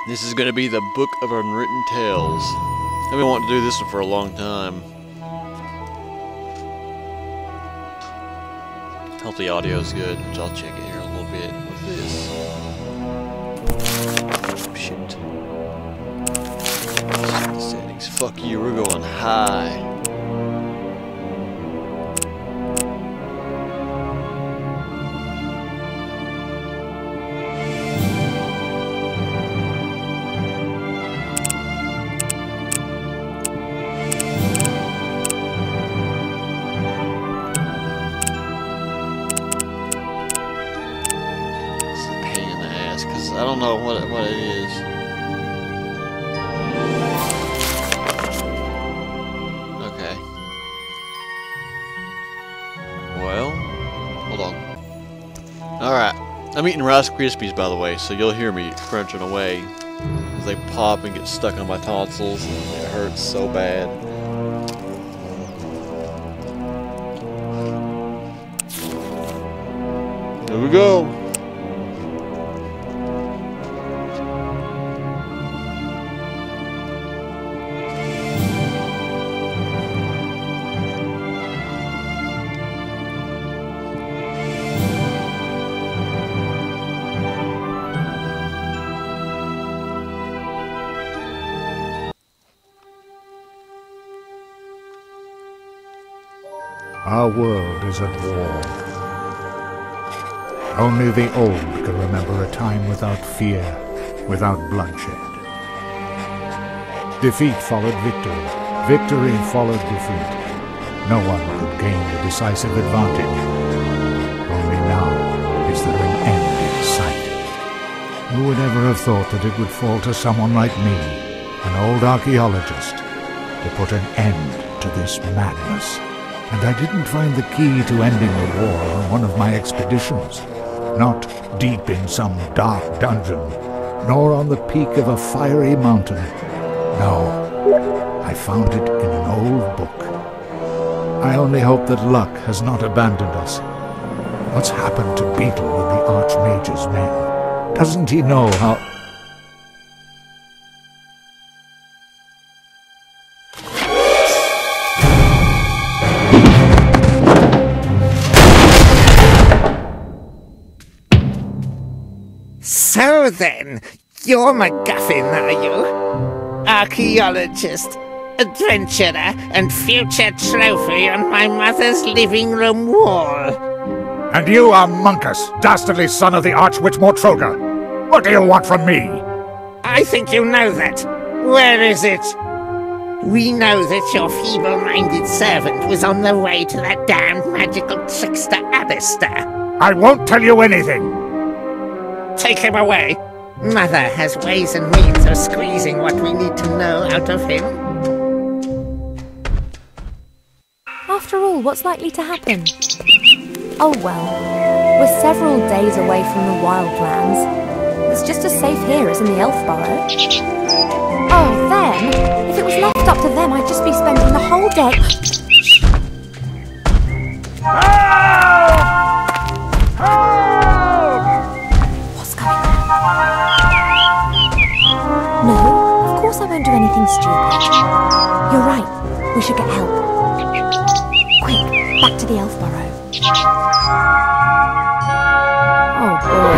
This is going to be the Book of Unwritten Tales. I've been wanting to do this one for a long time. Hope the audio's good, which I'll check it here in a little bit. What's this? Shit. Settings. Fuck you, we're going high. I don't know what it is. Okay. Well, hold on. Alright. I'm eating Rice Krispies, by the way, so you'll hear me crunching away as they pop and get stuck on my tonsils, and it hurts so bad. Here we go. Our world is at war. Only the old can remember a time without fear, without bloodshed. Defeat followed victory. Victory followed defeat. No one could gain the decisive advantage. Only now is there an end in sight. Who would ever have thought that it would fall to someone like me, an old archaeologist, to put an end to this madness? And I didn't find the key to ending the war on one of my expeditions. Not deep in some dark dungeon, nor on the peak of a fiery mountain. No, I found it in an old book. I only hope that luck has not abandoned us. What's happened to Beetle and the Archmage's men? Doesn't he know how... So then, you're MacGuffin, are you? Archaeologist, adventurer, and future trophy on my mother's living room wall. And you are Monkus, dastardly son of the Archwitch Mortroga. What do you want from me? I think you know that. Where is it? We know that your feeble-minded servant was on the way to that damned magical trickster Alistair. I won't tell you anything. Take him away. Mother has ways and means of squeezing what we need to know out of him. After all, what's likely to happen? Oh well, we're several days away from the wildlands. It's just as safe here as in the elf burrow. Oh, then, if it was left up to them, I'd just be spending the whole day... No, of course I won't do anything stupid. You're right, we should get help. Quick, back to the elf burrow. Oh boy.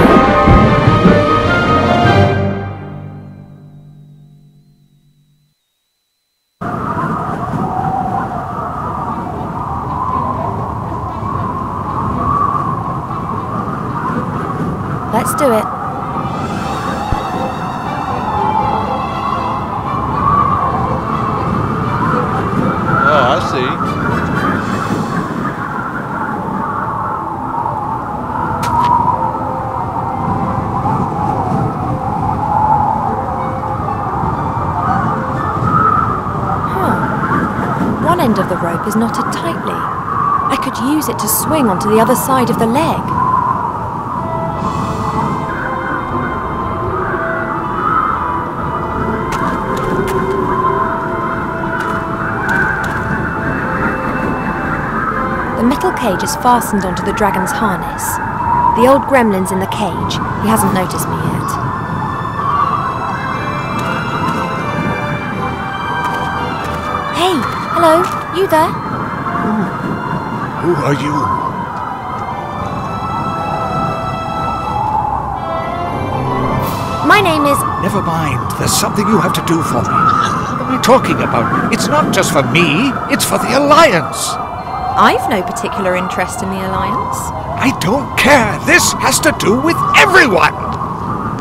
Let's do it. I see. One end of the rope is knotted tightly. I could use it to swing onto the other side of the leg. The metal cage is fastened onto the dragon's harness. The old gremlin's in the cage. He hasn't noticed me yet. Hey, hello, you there? Who are you? My name is... Never mind. There's something you have to do for me. What am I talking about? It's not just for me. It's for the Alliance. I've no particular interest in the Alliance. I don't care. This has to do with everyone.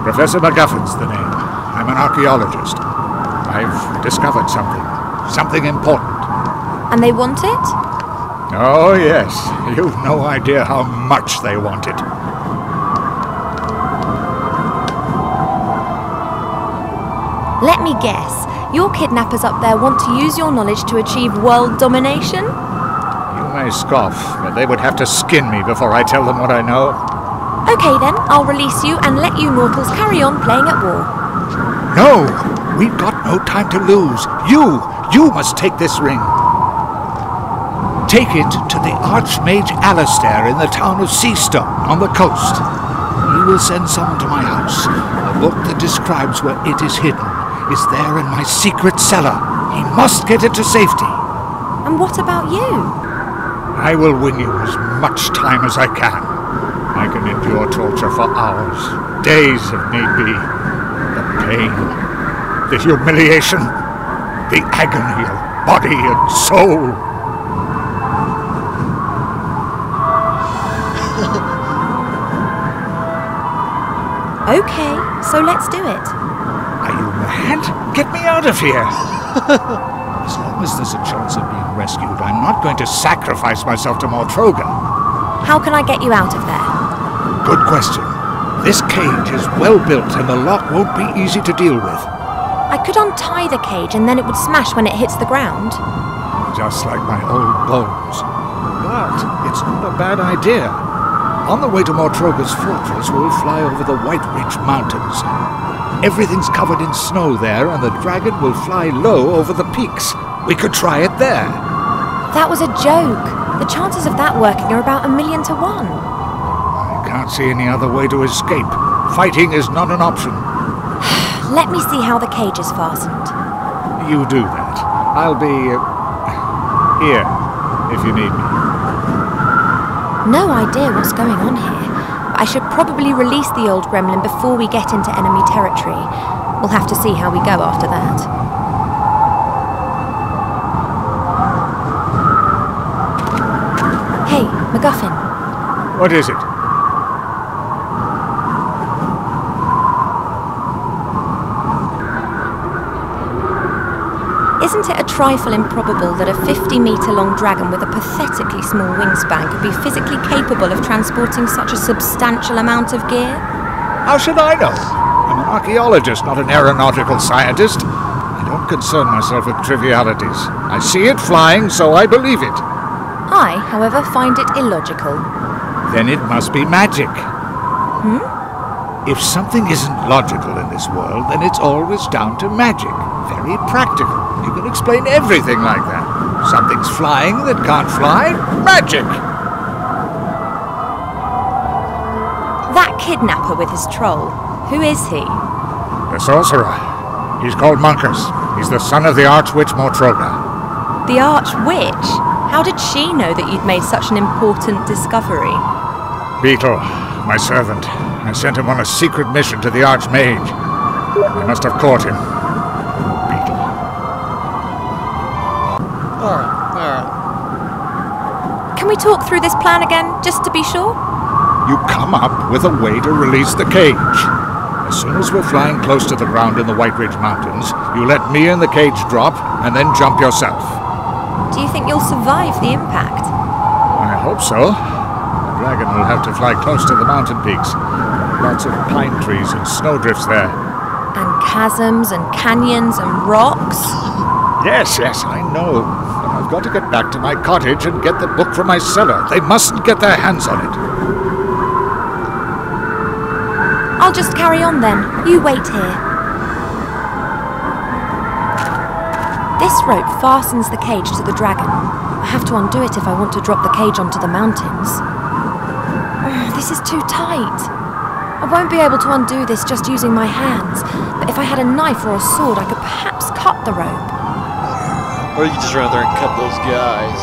Professor MacGuffin's the name. I'm an archaeologist. I've discovered something. Something important. And they want it? Oh, yes. You've no idea how much they want it. Let me guess. Your kidnappers up there want to use your knowledge to achieve world domination? You may scoff, but they would have to skin me before I tell them what I know. Okay then, I'll release you and let you mortals carry on playing at war. No! We've got no time to lose. You must take this ring. Take it to the Archmage Alistair in the town of Seastone on the coast. He will send someone to my house. A book that describes where it is hidden is there in my secret cellar. He must get it to safety. And what about you? I will win you as much time as I can. I can endure torture for hours, days if need be. The pain, the humiliation, the agony of body and soul. Okay, so let's do it. Are you mad? Get me out of here! As long as there's a chance of being rescued, I'm not going to sacrifice myself to Mortroga. How can I get you out of there? Good question. This cage is well built and the lock won't be easy to deal with. I could untie the cage and then it would smash when it hits the ground. Just like my old bones. But it's not a bad idea. On the way to Mortroga's fortress, we'll fly over the White Ridge Mountains. Everything's covered in snow there, and the dragon will fly low over the peaks. We could try it there. That was a joke. The chances of that working are about 1,000,000 to 1. I can't see any other way to escape. Fighting is not an option. Let me see how the cage is fastened. You do that. I'll be... here, if you need me. No idea what's going on here. I should probably release the old gremlin before we get into enemy territory. We'll have to see how we go after that. Hey, MacGuffin. What is it? Isn't it a trifle improbable that a 50-metre-long dragon with a pathetically small wingspan could be physically capable of transporting such a substantial amount of gear? How should I know? I'm an archaeologist, not an aeronautical scientist. I don't concern myself with trivialities. I see it flying, so I believe it. I, however, find it illogical. Then it must be magic. Hmm? If something isn't logical in this world, then it's always down to magic. Very practical. You can explain everything like that. Something's flying that can't fly? Magic! That kidnapper with his troll, who is he? The sorcerer. He's called Monkus. He's the son of the Archwitch Mortroga. The Archwitch? How did she know that you'd made such an important discovery? Beetle, my servant. I sent him on a secret mission to the Archmage. I must have caught him. Beetle. Alright. Can we talk through this plan again, just to be sure? You come up with a way to release the cage. As soon as we're flying close to the ground in the White Ridge Mountains, you let me and the cage drop, and then jump yourself. Do you think you'll survive the impact? I hope so. The dragon will have to fly close to the mountain peaks. Lots of pine trees and snowdrifts there. And chasms and canyons and rocks? Yes, I know. But I've got to get back to my cottage and get the book from my cellar. They mustn't get their hands on it. I'll just carry on then. You wait here. This rope fastens the cage to the dragon. I have to undo it if I want to drop the cage onto the mountains. This is too tight. I won't be able to undo this just using my hands, but if I had a knife or a sword, I could perhaps cut the rope. Or you can just run out there and cut those guys.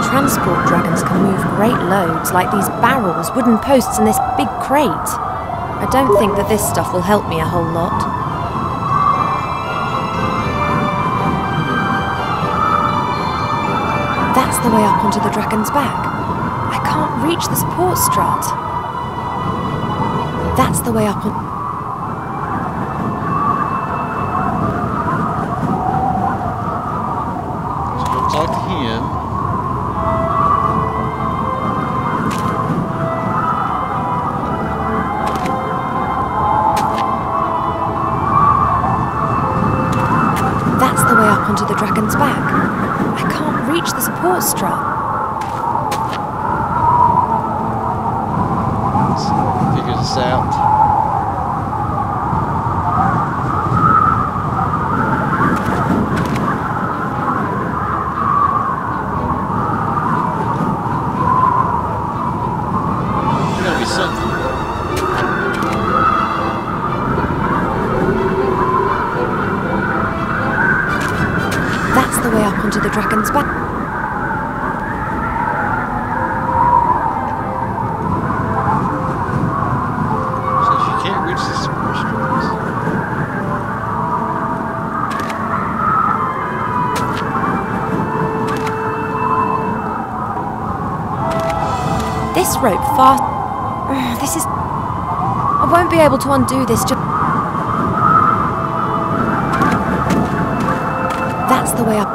Transport dragons can move great loads, like these barrels, wooden posts, and this big crate. I don't think that this stuff will help me a whole lot. That's the way up onto the dragon's back. I can't reach the support strut. That's the way up on... So go talk to him. That's the way up onto the dragon's back. I can't reach the support strut. Let's figure this out. There's gotta be something. That's the way up onto the dragon's back. So she can't reach the support struts. This rope fast... This is... I won't be able to undo this just... That's the way up...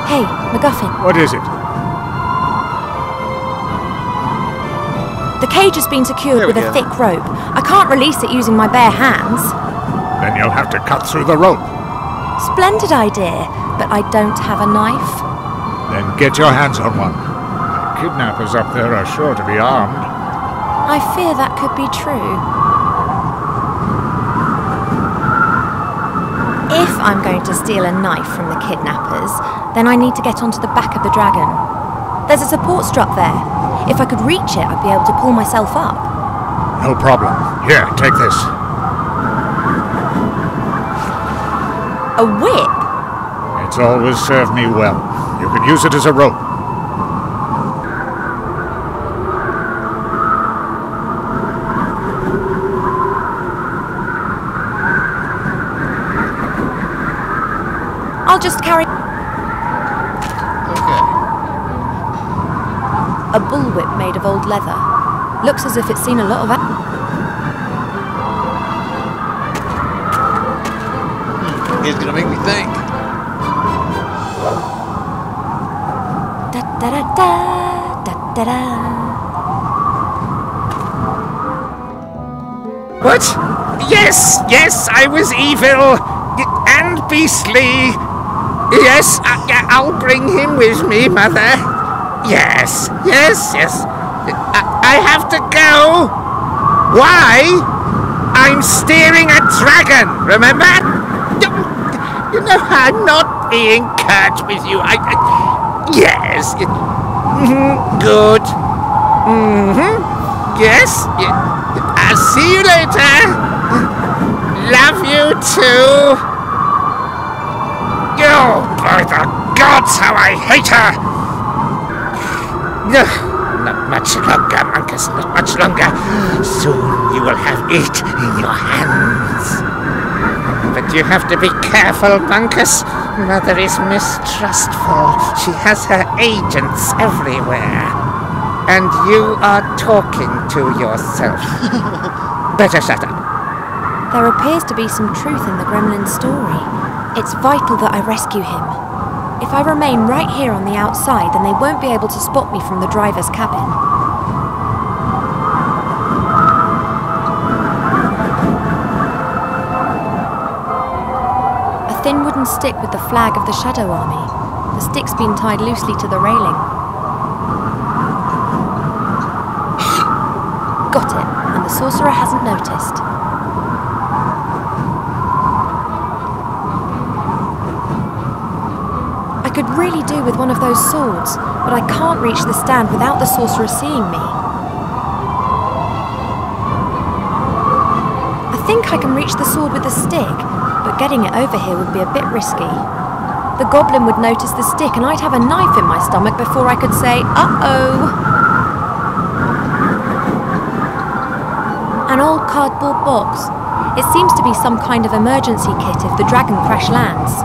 Hey, MacGuffin. What is it? The cage has been secured There we with a go. thick rope. I can't release it using my bare hands. Then you'll have to cut through the rope. Splendid idea, but I don't have a knife. Then get your hands on one. The kidnappers up there are sure to be armed. I fear that could be true. If I'm going to steal a knife from the kidnappers, then I need to get onto the back of the dragon. There's a support strut there. If I could reach it, I'd be able to pull myself up. No problem. Here, take this. A whip? It's always served me well. You can use it as a rope. I'll just carry... Okay. A bullwhip made of old leather. Looks as if it's seen a lot of... He's gonna make me think. Da da da da da da da. What? Yes, yes, I was evil and beastly. Yes, I'll bring him with me, Mother. Yes, yes, yes. I have to go. Why? I'm steering a dragon, remember? You know, I'm not being curt with you. Yes. Good. Yes. I'll see you later. Love you too. Oh, by the gods, how I hate her! No, not much longer, Monkus, not much longer. Soon you will have it in your hands. But you have to be careful, Monkus. Mother is mistrustful. She has her agents everywhere. And you are talking to yourself. Better shut up. There appears to be some truth in the gremlin's story. It's vital that I rescue him. If I remain right here on the outside, then they won't be able to spot me from the driver's cabin. A thin wooden stick with the flag of the Shadow Army. The stick's been tied loosely to the railing. Got it, and the sorcerer hasn't noticed. could really do with one of those swords, but I can't reach the stand without the sorcerer seeing me. I think I can reach the sword with a stick, but getting it over here would be a bit risky. The goblin would notice the stick and I'd have a knife in my stomach before I could say, uh-oh. An old cardboard box. It seems to be some kind of emergency kit if the dragon crash lands.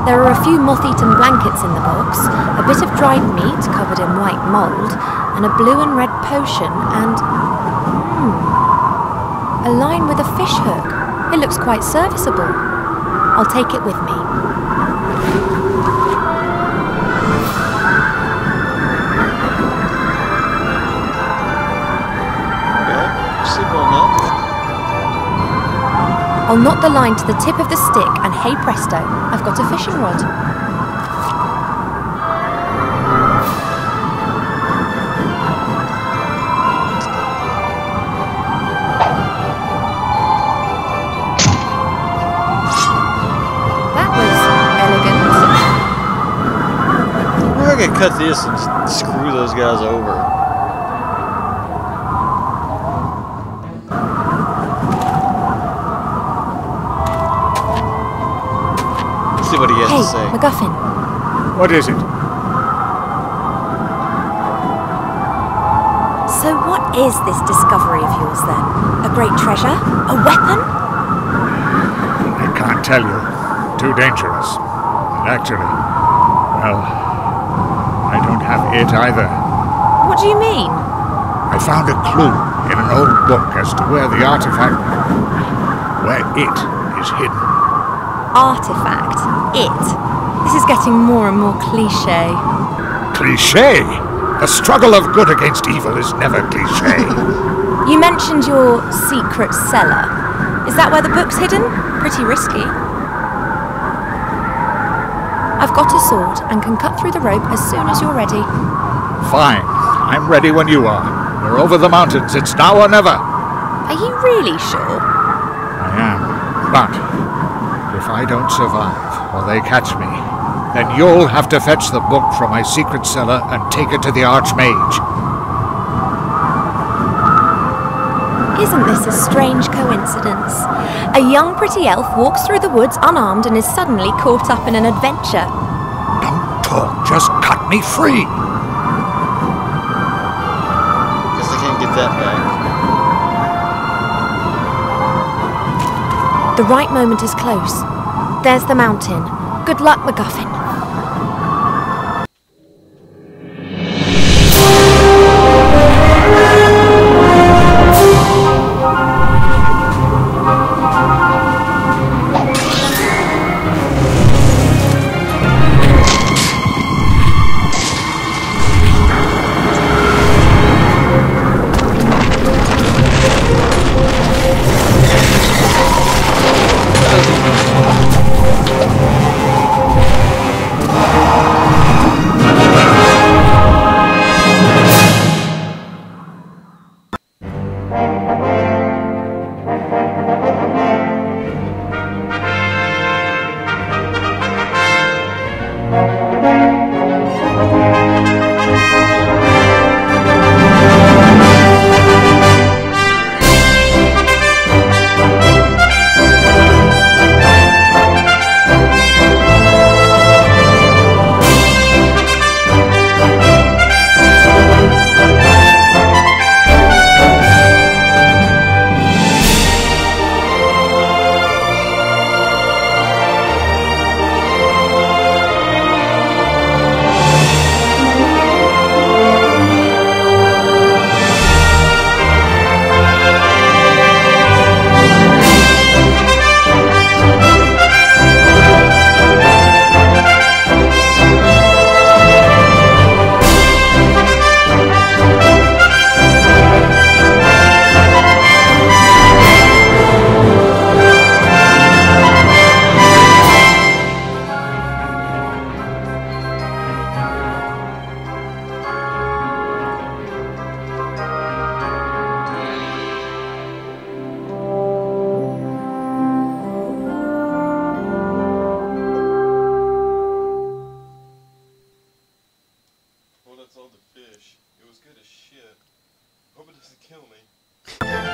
There are a few moth-eaten blankets in the box, a bit of dried meat covered in white mould, and a blue and red potion, and... a line with a fish hook. It looks quite serviceable. I'll take it with me. I'll knot the line to the tip of the stick and hey presto, I've got a fishing rod. That was elegant. We're gonna cut this and screw those guys over. What he has to say. MacGuffin. What is it? So what is this discovery of yours then? A great treasure? A weapon? I can't tell you. Too dangerous. And actually, well, I don't have it either. What do you mean? I found a clue in an old book as to where the artifact... where it is hidden. Artifact. It. This is getting more and more cliché. Cliché? The struggle of good against evil is never cliché. You mentioned your secret cellar. Is that where the book's hidden? Pretty risky. I've got a sword and can cut through the rope as soon as you're ready. Fine. I'm ready when you are. We're over the mountains. It's now or never. Are you really sure? I am. But if I don't survive, or they catch me, then you'll have to fetch the book from my secret cellar and take it to the Archmage. Isn't this a strange coincidence? A young pretty elf walks through the woods unarmed and is suddenly caught up in an adventure. Don't talk, just cut me free. Guess I can't get that back. The right moment is close. There's the mountain. Good luck, MacGuffin.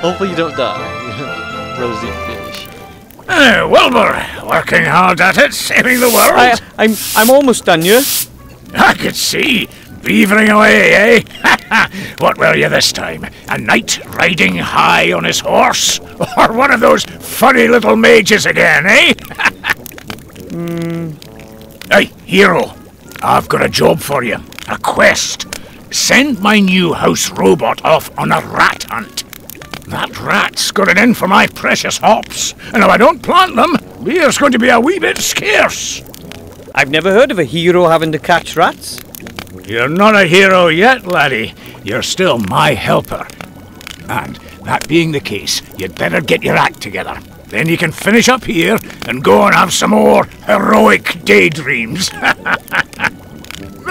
Hopefully you don't die. Rosie fish. Wilbur, working hard at it, saving the world. I'm almost done, yeah? I could see. Beavering away, eh? What were you this time? A knight riding high on his horse? Or one of those funny little mages again, eh? Hey, hero. I've got a job for you. A quest. Send my new house robot off on a rat hunt. That rat's got it in for my precious hops. And if I don't plant them, beer's going to be a wee bit scarce. I've never heard of a hero having to catch rats. You're not a hero yet, laddie. You're still my helper. And that being the case, you'd better get your act together. Then you can finish up here and go and have some more heroic daydreams.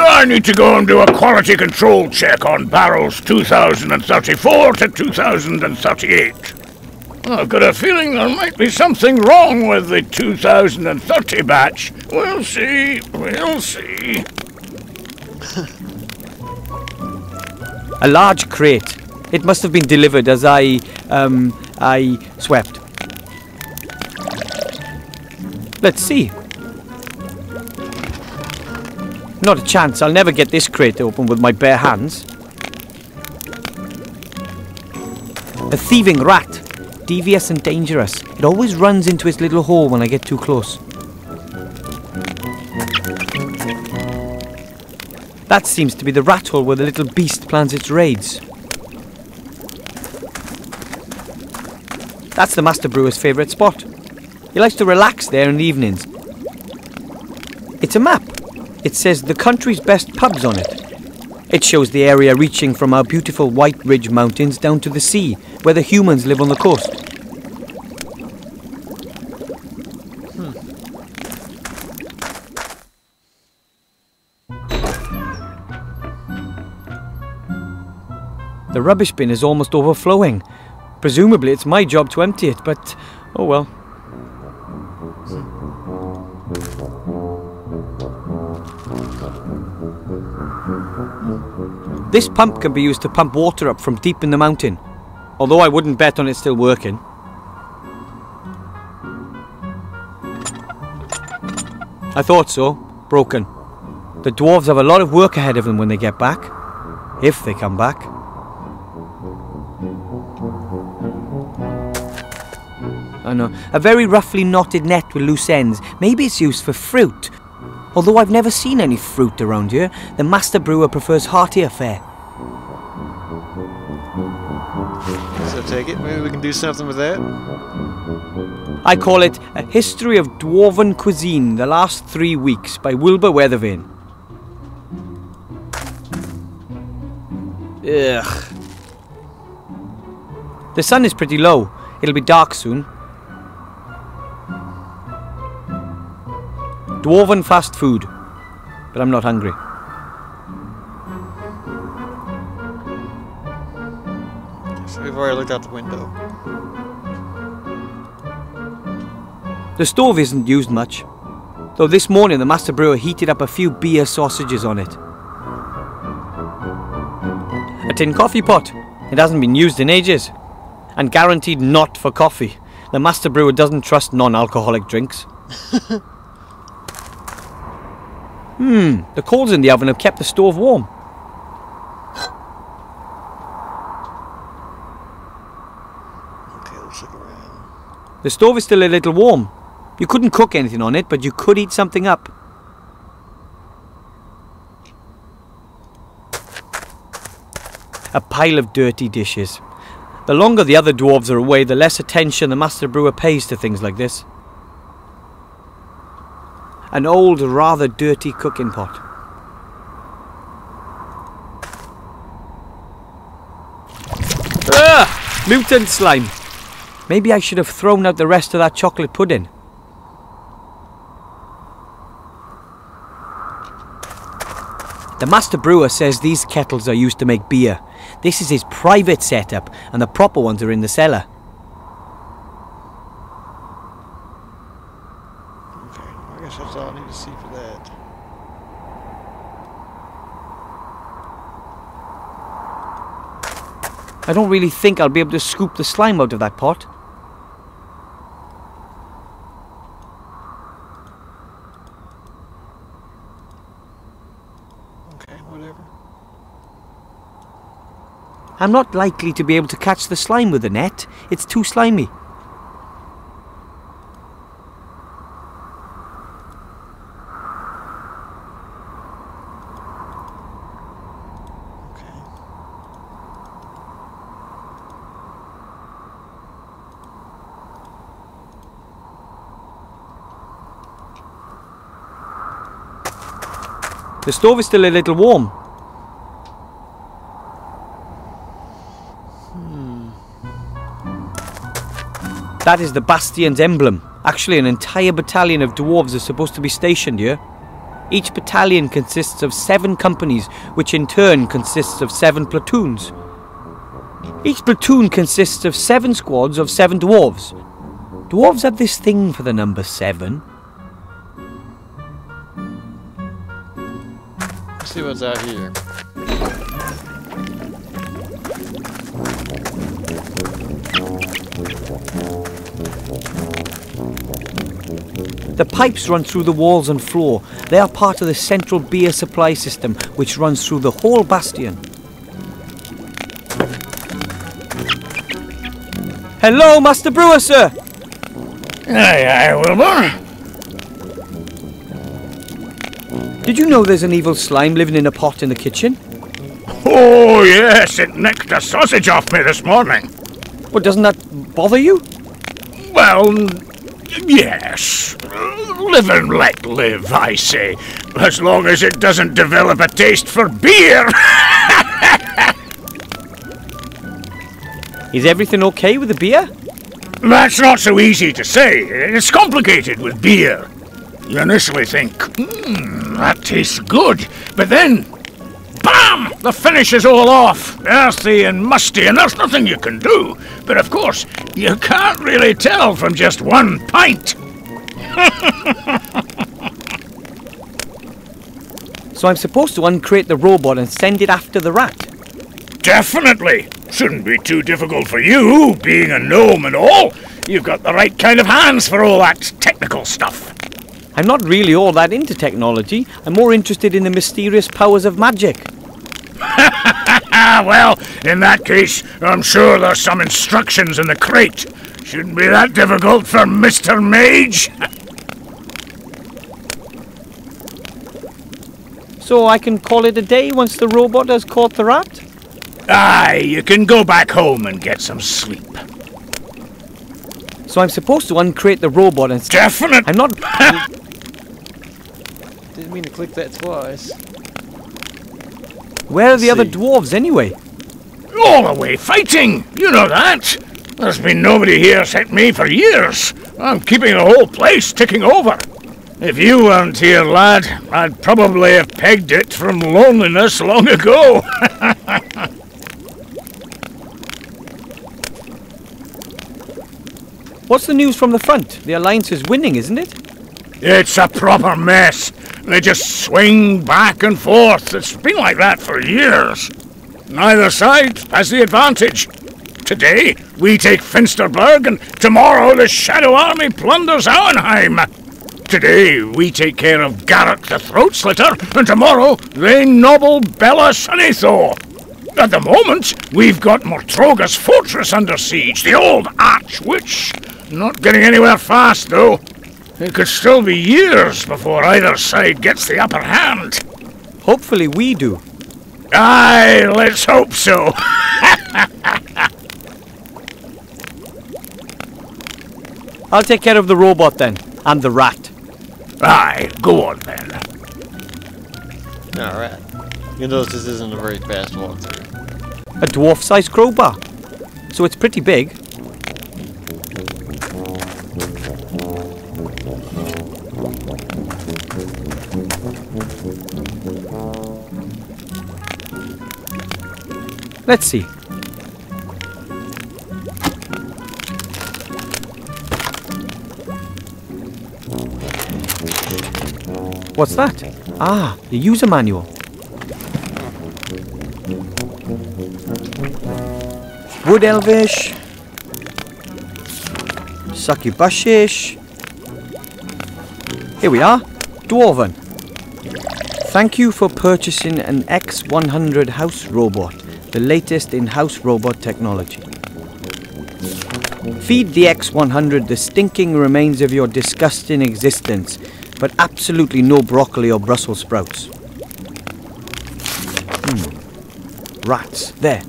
I need to go and do a quality control check on barrels 2034 to 2038. I've got a feeling there might be something wrong with the 2030 batch. We'll see, we'll see. A large crate. It must have been delivered as I swept. Let's see. Not a chance. I'll never get this crate open with my bare hands. A thieving rat. Devious and dangerous. It always runs into its little hole when I get too close. That seems to be the rat hole where the little beast plans its raids. That's the Master Brewer's favourite spot. He likes to relax there in the evenings. It's a map. It says the country's best pubs on it. It shows the area reaching from our beautiful White Ridge Mountains down to the sea, where the humans live on the coast. The rubbish bin is almost overflowing. Presumably it's my job to empty it, but oh well. This pump can be used to pump water up from deep in the mountain, although I wouldn't bet on it still working. I thought so. Broken. The dwarves have a lot of work ahead of them when they get back. If they come back. I know. A very roughly knotted net with loose ends. Maybe it's used for fruit. Although I've never seen any fruit around here, the Master Brewer prefers heartier fare. So take it, maybe we can do something with that. I call it A History of Dwarven Cuisine, the Last 3 Weeks by Wilbur Weathervane. Ugh. The sun is pretty low. It'll be dark soon. Dwarven fast food. But I'm not hungry. So we've already looked out the window. The stove isn't used much. Though this morning the Master Brewer heated up a few beer sausages on it. A tin coffee pot. It hasn't been used in ages. And guaranteed not for coffee. The Master Brewer doesn't trust non-alcoholic drinks. The coals in the oven have kept the stove warm. Okay, let's look around. The stove is still a little warm. You couldn't cook anything on it, but you could eat something up. A pile of dirty dishes. The longer the other dwarves are away, the less attention the Master Brewer pays to things like this. An old, rather dirty cooking pot. Ah! Mutant slime! Maybe I should have thrown out the rest of that chocolate pudding. The Master Brewer says these kettles are used to make beer. This is his private setup, and the proper ones are in the cellar. Okay, I guess that's all I need to see for that. I don't really think I'll be able to scoop the slime out of that pot. Okay, whatever. I'm not likely to be able to catch the slime with a net. It's too slimy. The stove is still a little warm. That is the Bastion's emblem. Actually, an entire battalion of dwarves is supposed to be stationed here. Each battalion consists of 7 companies, which in turn consists of 7 platoons. Each platoon consists of 7 squads of 7 dwarves. Dwarves have this thing for the number 7. Let's see what's out here. The pipes run through the walls and floor. They are part of the central beer supply system, which runs through the whole bastion. Hello, Master Brewer, sir! Aye, aye, Wilbur. Did you know there's an evil slime living in a pot in the kitchen? Oh, yes, it nicked a sausage off me this morning. Well, doesn't that bother you? Well, yes. Live and let live, I say. As long as it doesn't develop a taste for beer. Is everything okay with the beer? That's not so easy to say. It's complicated with beer. You initially think, that tastes good. But then, bam! The finish is all off. Earthy and musty, and there's nothing you can do. But of course, you can't really tell from just one pint. So I'm supposed to uncrate the robot and send it after the rat? Definitely. Shouldn't be too difficult for you, being a gnome and all. You've got the right kind of hands for all that technical stuff. I'm not really all that into technology. I'm more interested in the mysterious powers of magic. Well, in that case, I'm sure there's some instructions in the crate. Shouldn't be that difficult for Mr. Mage. So I can call it a day once the robot has caught the rat? Aye, you can go back home and get some sleep. So I'm supposed to uncrate the robot and... Definitely. I'm not... Didn't mean to click that twice. Where are the other dwarves anyway? All away fighting. You know that. There's been nobody here except me for years. I'm keeping the whole place ticking over. If you weren't here, lad, I'd probably have pegged it from loneliness long ago. What's the news from the front? The Alliance is winning, isn't it? It's a proper mess. They just swing back and forth. It's been like that for years. Neither side has the advantage. Today, we take Finsterberg, and tomorrow the Shadow Army plunders Auenheim. Today, we take care of Garrett the Throat Slitter, and tomorrow they nobble Bella Sunnitho. At the moment, we've got Mortroga's fortress under siege, the old Arch-Witch. Not getting anywhere fast, though. It could still be years before either side gets the upper hand. Hopefully we do. Aye, let's hope so. I'll take care of the robot then, and the rat. Aye, go on then. Alright. You notice this isn't a very fast walkthrough. A dwarf-sized crowbar. So it's pretty big. Let's see. What's that? Ah, the user manual. Wood Elvish. Succubushish. Here we are. Dwarven. Thank you for purchasing an X100 house robot, the latest in house robot technology. Feed the X100 the stinking remains of your disgusting existence, but absolutely no broccoli or Brussels sprouts. Rats. There.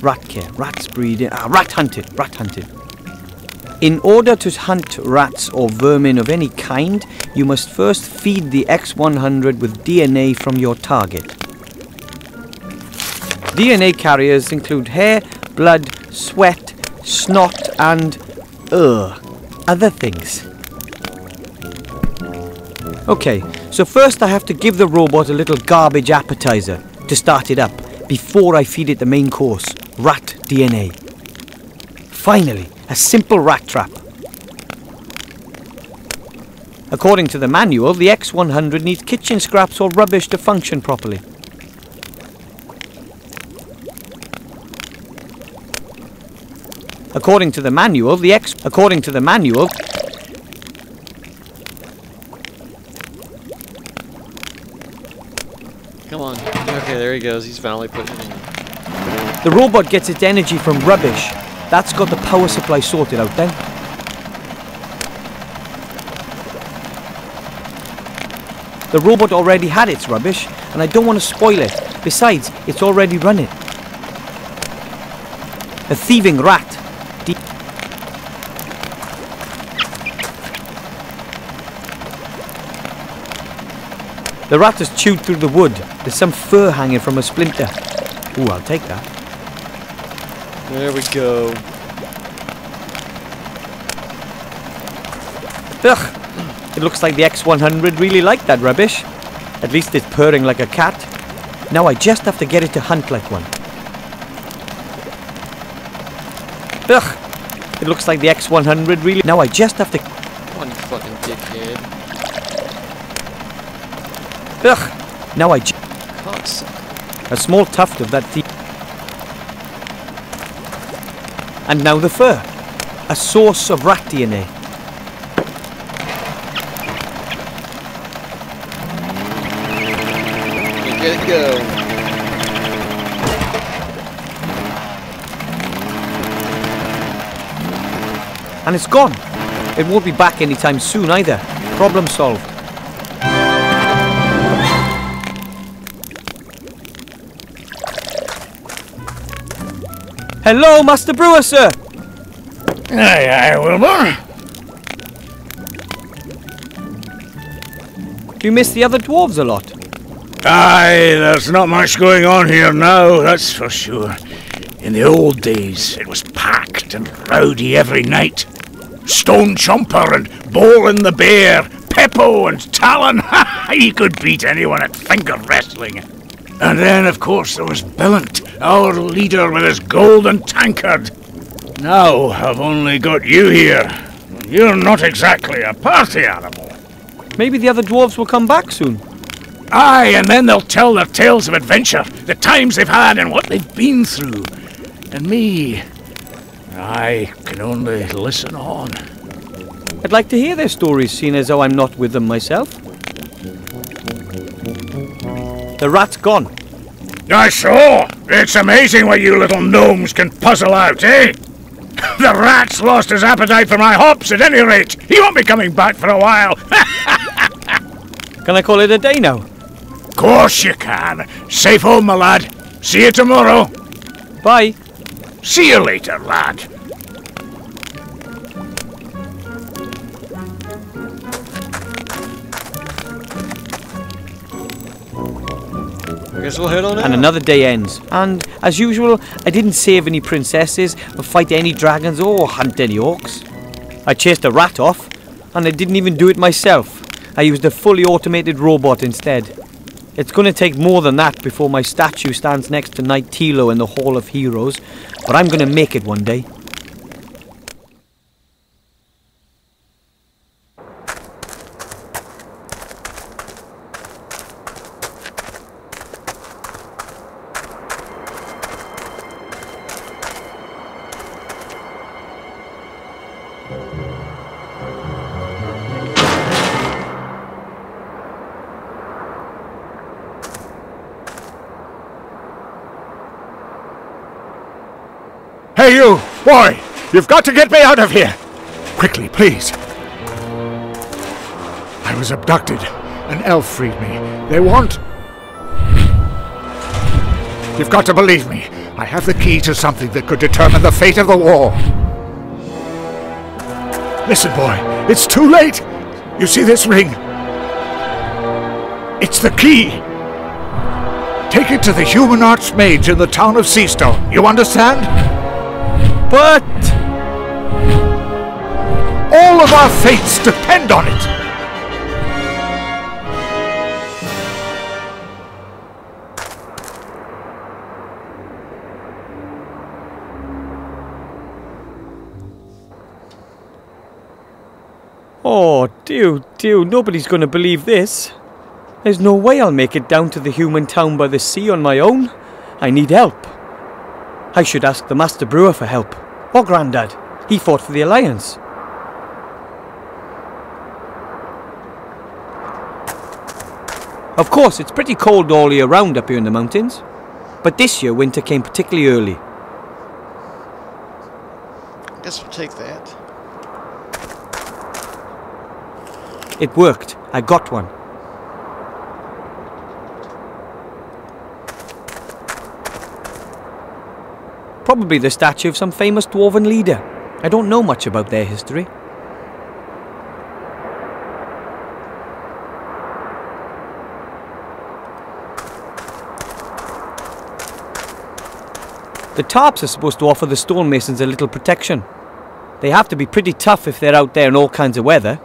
Rat care. Rats breeding. Rat hunted. Rat hunted. In order to hunt rats or vermin of any kind, you must first feed the X100 with DNA from your target. DNA carriers include hair, blood, sweat, snot and other things. Okay, so first I have to give the robot a little garbage appetizer to start it up before I feed it the main course, rat DNA. Finally, a simple rat trap. According to the manual, the X100 needs kitchen scraps or rubbish to function properly. According to the manual, Come on. Okay, there he goes. He's finally putting it in. The robot gets its energy from rubbish. That's got the power supply sorted out then. The robot already had its rubbish, and I don't want to spoil it. Besides, it's already running. A thieving rat. The rat has chewed through the wood. There's some fur hanging from a splinter. Ooh, I'll take that. There we go. Ugh! It looks like the X100 really liked that rubbish. At least it's purring like a cat. Now I just have to get it to hunt like one. Ugh! It looks like the X100 really... Now I just have to... One fucking dickhead. Ugh! Now I Cocksucker. a small tuft of that thief. And now the fur. A source of rat DNA. Get it go. And it's gone. It won't be back anytime soon either. Problem solved. Hello, Master Brewer, sir! Aye, aye, Wilbur. Do you miss the other dwarves a lot? Aye, there's not much going on here now, that's for sure. In the old days, it was packed and rowdy every night. Stone Chomper and Bolin the Bear, Peppo and Talon, he could beat anyone at finger wrestling. And then, of course, there was Billant, our leader with his golden tankard. Now I've only got you here. You're not exactly a party animal. Maybe the other dwarves will come back soon. Aye, and then they'll tell their tales of adventure, the times they've had and what they've been through. And me, I can only listen on. I'd like to hear their stories, seeing as though I'm not with them myself. The rat's gone. I saw! It's amazing what you little gnomes can puzzle out, eh? The rat's lost his appetite for my hops at any rate. He won't be coming back for a while. Can I call it a day now? Course you can. Safe home, my lad. See you tomorrow. Bye. See you later, lad. I guess we'll head on out. And another day ends. And, as usual, I didn't save any princesses, or fight any dragons, or hunt any orcs. I chased a rat off, and I didn't even do it myself. I used a fully automated robot instead. It's going to take more than that before my statue stands next to Knight Tilo in the Hall of Heroes, but I'm going to make it one day. Hey you! Boy! You've got to get me out of here! Quickly, please. I was abducted. An elf freed me. They want... You've got to believe me. I have the key to something that could determine the fate of the war. Listen, boy. It's too late. You see this ring? It's the key. Take it to the human archmage in the town of Seastone. You understand? But... all of our fates depend on it! Oh, dear, nobody's going to believe this. There's no way I'll make it down to the human town by the sea on my own. I need help. I should ask the Master Brewer for help. Or Grandad. He fought for the Alliance. Of course, it's pretty cold all year round up here in the mountains. But this year, winter came particularly early. I guess we'll take that. It worked. I got one. Probably the statue of some famous dwarven leader. I don't know much about their history. The tarps are supposed to offer the stonemasons a little protection. They have to be pretty tough if they're out there in all kinds of weather.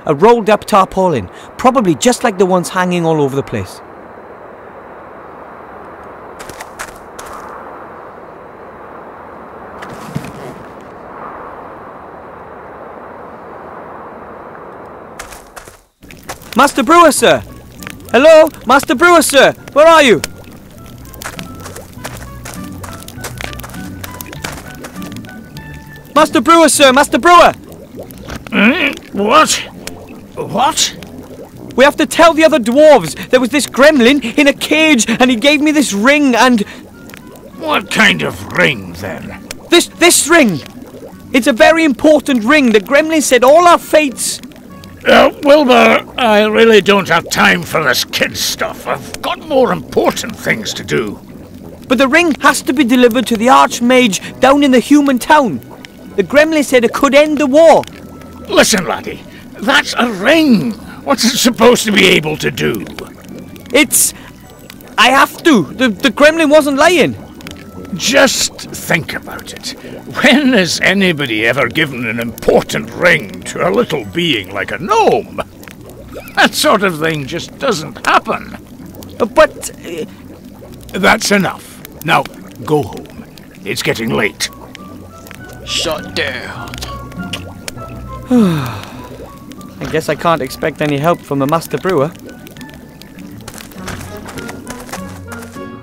A rolled up tarpaulin, probably just like the ones hanging all over the place. Master Brewer, sir! Hello? Master Brewer, sir! Where are you? Master Brewer, sir! Master Brewer! What? What? We have to tell the other dwarves. There was this gremlin in a cage and he gave me this ring and... What kind of ring, then? This ring! It's a very important ring. The gremlin said all our fates... Wilbur, I really don't have time for this kid stuff. I've got more important things to do. But the ring has to be delivered to the Archmage down in the human town. The gremlin said it could end the war. Listen, laddie, that's a ring. What's it supposed to be able to do? It's... I have to. The gremlin wasn't lying. Just think about it. When has anybody ever given an important ring to a little being like a gnome? That sort of thing just doesn't happen. But... That's enough. Now, go home. It's getting late. Shut down. I guess I can't expect any help from the Master Brewer.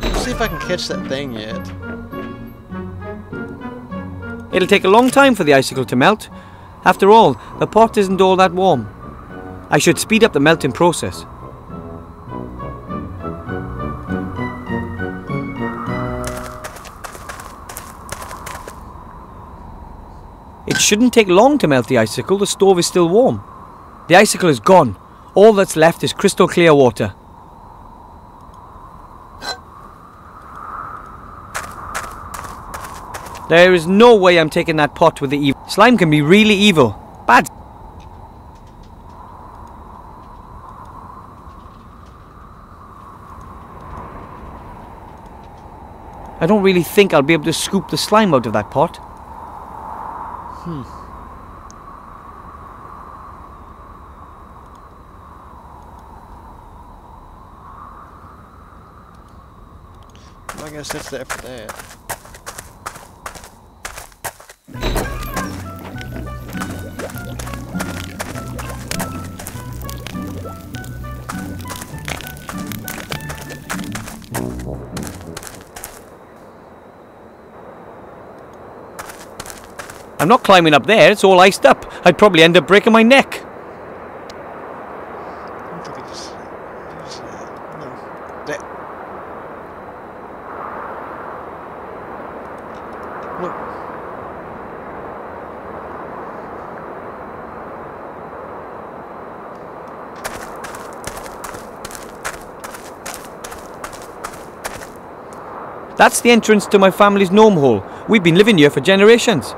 Let's see if I can catch that thing yet. It'll take a long time for the icicle to melt. After all, the pot isn't all that warm. I should speed up the melting process. It shouldn't take long to melt the icicle. The stove is still warm. The icicle is gone. All that's left is crystal clear water. There is no way I'm taking that pot with the evil. Slime can be really evil. Bad. I don't really think I'll be able to scoop the slime out of that pot. I guess that's that for that. I'm not climbing up there, it's all iced up. I'd probably end up breaking my neck. I think it just no. That. Look. That's the entrance to my family's gnome hole. We've been living here for generations.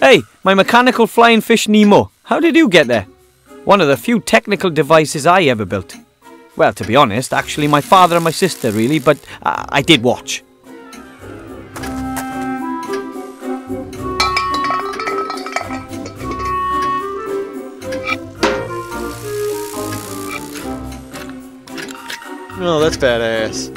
Hey, my mechanical flying fish Nemo. How did you get there? One of the few technical devices I ever built. Well, to be honest, actually my father and my sister really, but I did watch. Oh, that's badass.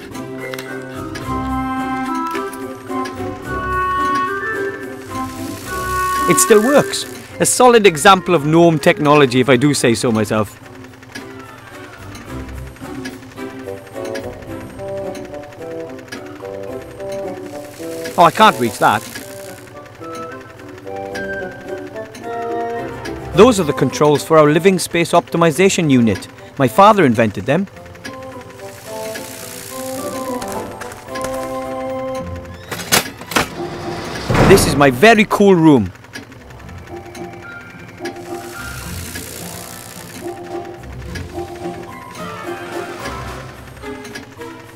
It still works. A solid example of gnome technology, if I do say so myself. Oh, I can't reach that. Those are the controls for our living space optimization unit. My father invented them. This is my very cool room.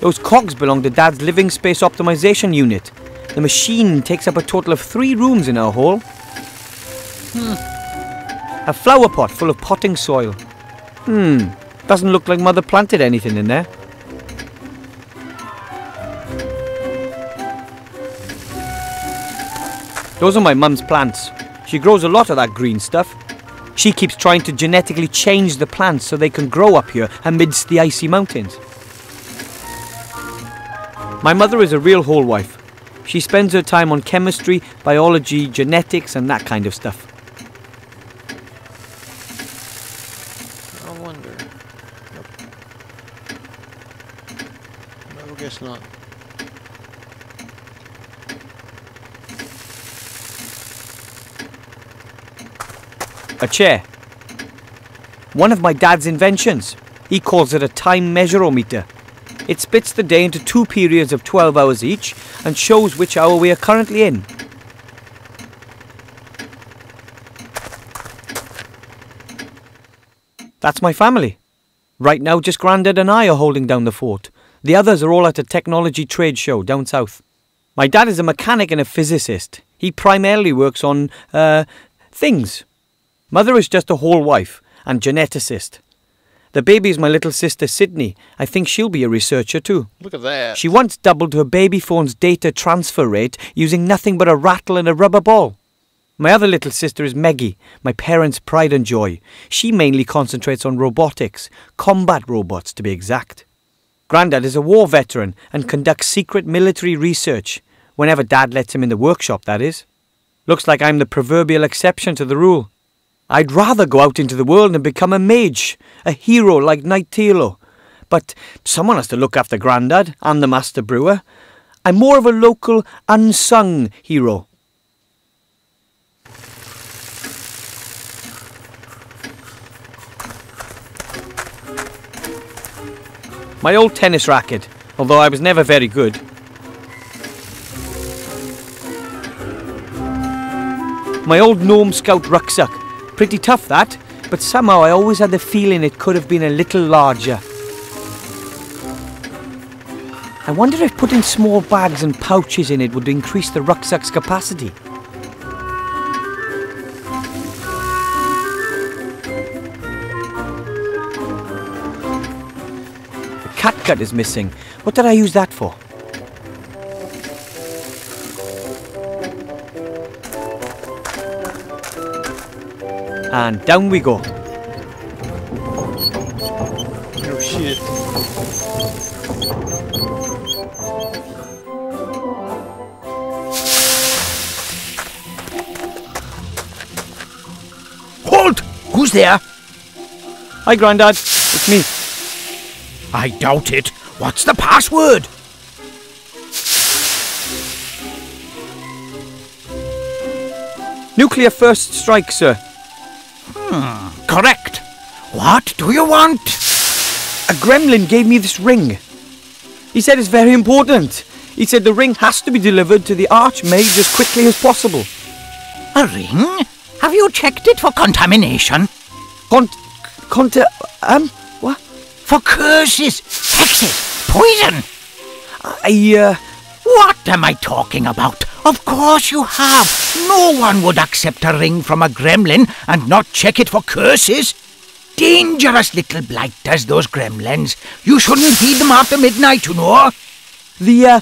Those cogs belong to Dad's living space optimization unit. The machine takes up a total of 3 rooms in our hall. A flower pot full of potting soil. Doesn't look like Mother planted anything in there. Those are my mum's plants. She grows a lot of that green stuff. She keeps trying to genetically change the plants so they can grow up here amidst the icy mountains. My mother is a real hole wife. She spends her time on chemistry, biology, genetics and that kind of stuff. I wonder. Nope. No, guess not. A chair. One of my dad's inventions. He calls it a time measurometer. It splits the day into 2 periods of 12 hours each and shows which hour we are currently in. That's my family. Right now just Grandad and I are holding down the fort. The others are all at a technology trade show down south. My dad is a mechanic and a physicist. He primarily works on, things. Mother is just a hole wife and geneticist. The baby is my little sister Sydney. I think she'll be a researcher too. Look at that. She once doubled her baby phone's data transfer rate using nothing but a rattle and a rubber ball. My other little sister is Meggie, my parents' pride and joy. She mainly concentrates on robotics, combat robots to be exact. Grandad is a war veteran and conducts secret military research, whenever Dad lets him in the workshop, that is. Looks like I'm the proverbial exception to the rule. I'd rather go out into the world and become a mage, a hero like Knight Tilo. But someone has to look after Grandad and the master brewer. I'm more of a local, unsung hero. My old tennis racket, although I was never very good. My old gnome scout rucksack. Pretty tough that, but somehow I always had the feeling it could have been a little larger. I wonder if putting small bags and pouches in it would increase the rucksack's capacity. The catgut is missing. What did I use that for? And down we go. Oh shit. Halt! Who's there? Hi, Grandad. It's me. I doubt it. What's the password? Nuclear first strike, sir. Correct. What do you want? A gremlin gave me this ring. He said it's very important. He said the ring has to be delivered to the Archmage as quickly as possible. A ring? Have you checked it for contamination? What? For curses, hexes, poison. What am I talking about? Of course you have. No one would accept a ring from a gremlin and not check it for curses. Dangerous little blighters, those gremlins. You shouldn't feed them after midnight, you know. The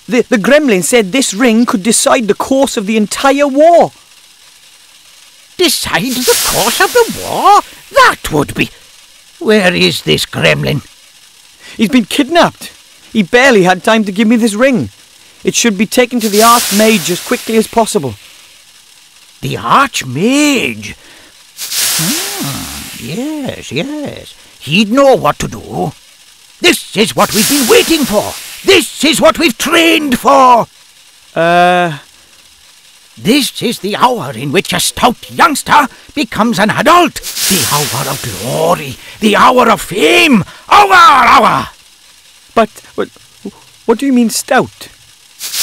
gremlin said this ring could decide the course of the entire war. Decide the course of the war? That would be... Where is this gremlin? He's been kidnapped. He barely had time to give me this ring. It should be taken to the Archmage as quickly as possible. The Archmage? Yes. He'd know what to do. This is what we've been waiting for. This is what we've trained for. This is the hour in which a stout youngster becomes an adult. The hour of glory. The hour of fame. Hour! But, what do you mean stout?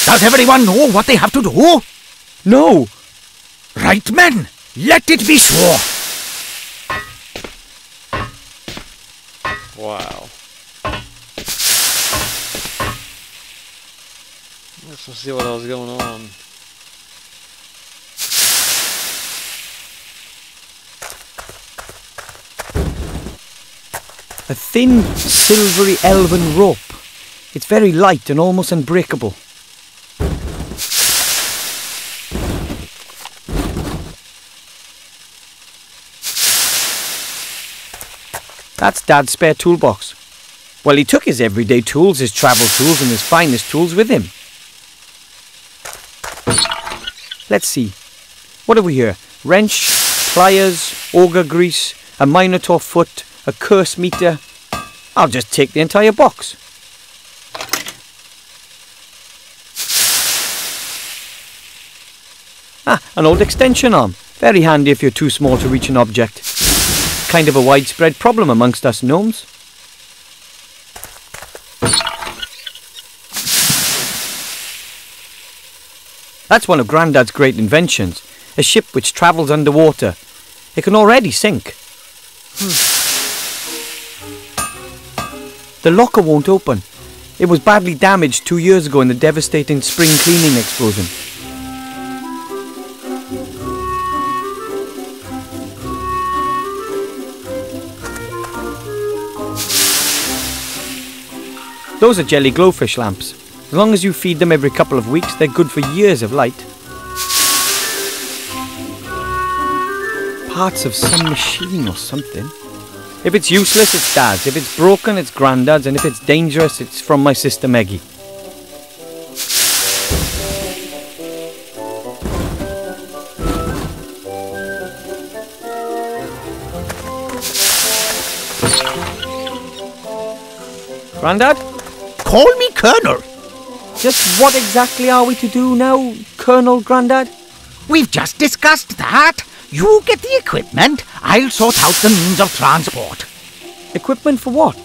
Does everyone know what they have to do? No. Right, men. Let it be so. Wow. Let's see what else is going on. A thin, silvery elven rope. It's very light and almost unbreakable. That's Dad's spare toolbox. Well, he took his everyday tools, his travel tools and his finest tools with him. Let's see. What have we here? Wrench, pliers, auger grease, a minotaur foot, a curse meter. I'll just take the entire box. An old extension arm. Very handy if you're too small to reach an object. Kind of a widespread problem amongst us gnomes. That's one of Grandad's great inventions. A ship which travels underwater. It can already sink. The locker won't open. It was badly damaged 2 years ago in the devastating spring cleaning explosion. Those are jelly glowfish lamps. As long as you feed them every couple of weeks, they're good for years of light. Parts of some machine or something. If it's useless, it's Dad's. If it's broken, it's Grandad's. And if it's dangerous, it's from my sister Meggie. Grandad? Call me Colonel. Just what exactly are we to do now, Colonel Grandad? We've just discussed that. You get the equipment, I'll sort out the means of transport. Equipment for what?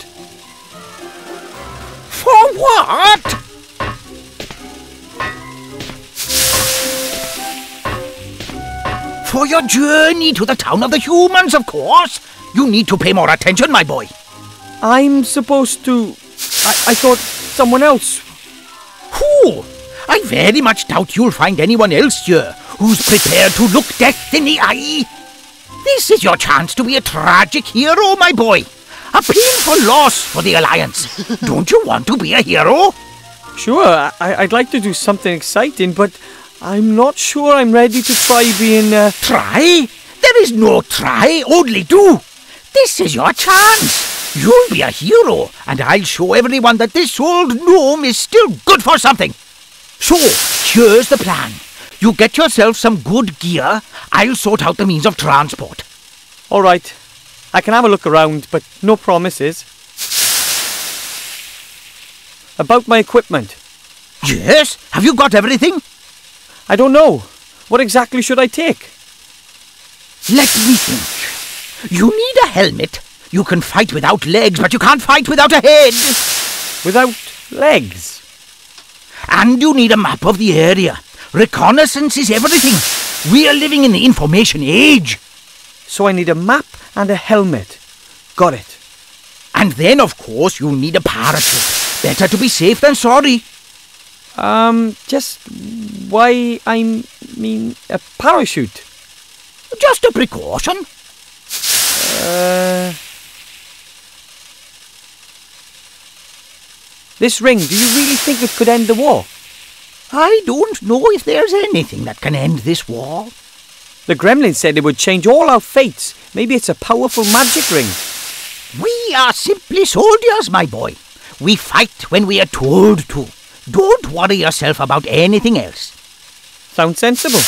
For what? For your journey to the town of the humans, of course. You need to pay more attention, my boy. I'm supposed to... I thought someone else. Who? I very much doubt you'll find anyone else here who's prepared to look death in the eye. This is your chance to be a tragic hero, my boy. A painful loss for the Alliance. Don't you want to be a hero? Sure, I'd like to do something exciting, but I'm not sure I'm ready to try being... Try? There is no try, only do. This is your chance. You'll be a hero, and I'll show everyone that this old gnome is still good for something. So, here's the plan. You get yourself some good gear, I'll sort out the means of transport. All right. I can have a look around, but no promises. About my equipment. Yes? Have you got everything? I don't know. What exactly should I take? Let me think. You need a helmet. You can fight without legs, but you can't fight without a head. Without legs? And you need a map of the area. Reconnaissance is everything. We are living in the information age. So I need a map and a helmet. Got it. And then, of course, you need a parachute. Better to be safe than sorry. Just why mean a parachute? Just a precaution. This ring, do you really think it could end the war? I don't know if there's anything that can end this war. The gremlin said it would change all our fates. Maybe it's a powerful magic ring. We are simply soldiers, my boy. We fight when we are told to. Don't worry yourself about anything else. Sounds sensible.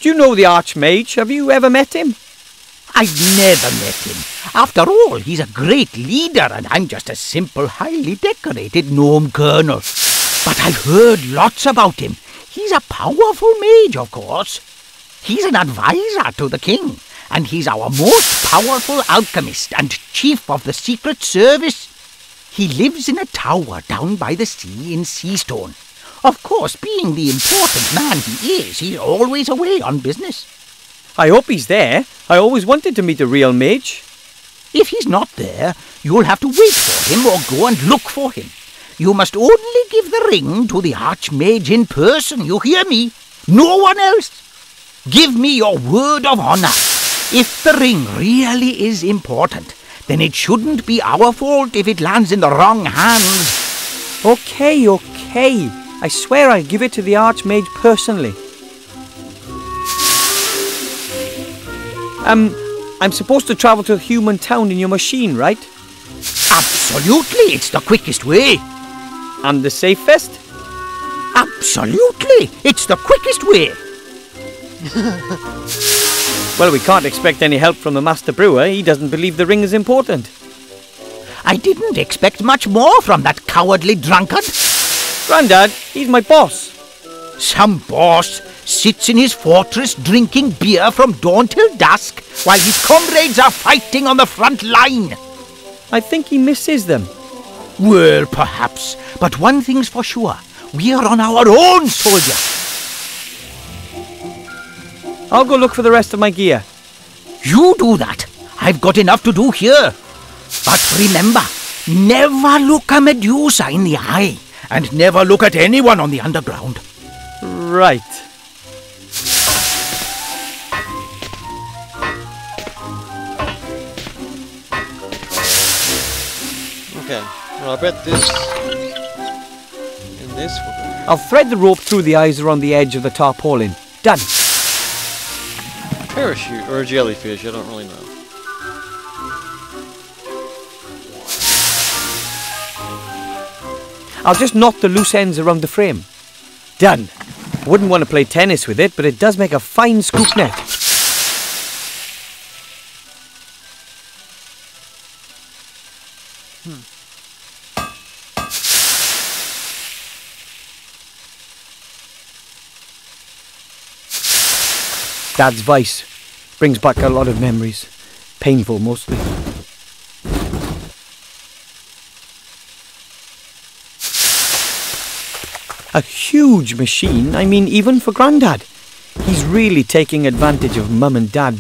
Do you know the Archmage? Have you ever met him? I've never met him. After all, he's a great leader, and I'm just a simple, highly decorated gnome colonel. But I've heard lots about him. He's a powerful mage, of course. He's an advisor to the king, and he's our most powerful alchemist and chief of the Secret Service. He lives in a tower down by the sea in Seastone. Of course, being the important man he is, he's always away on business. I hope he's there. I always wanted to meet a real mage. If he's not there, you'll have to wait for him or go and look for him. You must only give the ring to the Archmage in person, you hear me? No one else. Give me your word of honor. If the ring really is important, then it shouldn't be our fault if it lands in the wrong hands. Okay. I swear I'll give it to the Archmage personally. I'm supposed to travel to a human town in your machine, right? Absolutely, it's the quickest way. And the safest? Absolutely, it's the quickest way. Well, we can't expect any help from the Master Brewer. He doesn't believe the ring is important. I didn't expect much more from that cowardly drunkard. Grandad, he's my boss. Some boss sits in his fortress drinking beer from dawn till dusk while his comrades are fighting on the front line. I think he misses them. Well, perhaps, but one thing's for sure. We are on our own, soldier. I'll go look for the rest of my gear. You do that. I've got enough to do here. But remember, never look a Medusa in the eye, and never look at anyone on the underground. Right. Okay. Well, I bet this and this will I'll thread the rope through the eyes around the edge of the tarpaulin. Done. parachute or a jellyfish. I don't really know. I'll just knot the loose ends around the frame. Done. I wouldn't want to play tennis with it, but it does make a fine scoop net. Dad's vice brings back a lot of memories. Painful mostly. A huge machine, I mean even for Grandad. He's really taking advantage of Mum and Dad